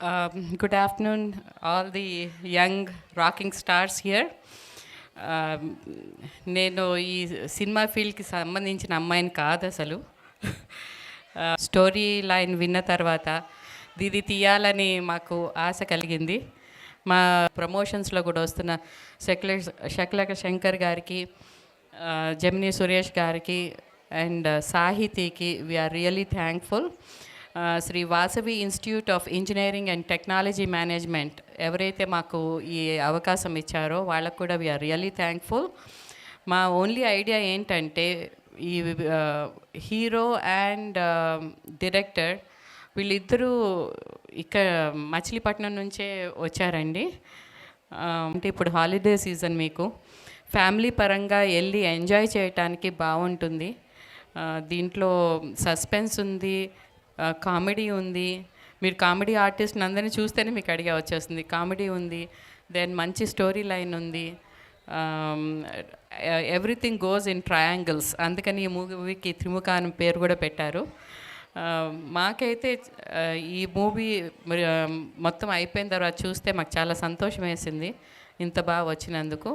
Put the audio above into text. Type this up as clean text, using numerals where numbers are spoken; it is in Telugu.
Good afternoon, all the young rocking stars here. నేను ఈ సినిమా ఫీల్డ్కి సంబంధించిన అమ్మాయిని కాదు అసలు. స్టోరీ లైన్ విన్న తర్వాత దీది తీయాలని మాకు ఆశ కలిగింది. మా ప్రమోషన్స్లో కూడా వస్తున్న శక్లక శంకర్ గారికి, జమినీ సురేష్ గారికి అండ్ సాహితీకి we're really thankful. Sri Vasavi institute of engineering and technology management ఎవరైతే మాకు ఈ అవకాశం ఇచ్చారో వాళ్ళకు కూడా వీఆర్ రియలీ థ్యాంక్ఫుల్. మా ఓన్లీ ఐడియా ఏంటంటే ఈ హీరో అండ్ డైరెక్టర్ వీళ్ళిద్దరూ ఇక్కడ మచిలీపట్నం నుంచే వచ్చారండి. అంటే ఇప్పుడు హాలిడే సీజన్, మీకు ఫ్యామిలీ పరంగా వెళ్ళి ఎంజాయ్ చేయటానికి బాగుంటుంది. దీంట్లో సస్పెన్స్ ఉంది, కామెడీ ఉంది. మీరు కామెడీ ఆర్టిస్ట్ని అందరినీ చూస్తేనే మీకు ఐడియా వచ్చేస్తుంది. కామెడీ ఉంది, దెన్ మంచి స్టోరీ లైన్ ఉంది. Everything goes in triangles. అందుకని ఈ మూవీకి త్రిముఖ అని పేరు కూడా పెట్టారు. మాకైతే ఈ మూవీ మొత్తం అయిపోయిన తర్వాత చూస్తే మాకు చాలా సంతోషం వేసింది ఇంత బాగా వచ్చినందుకు.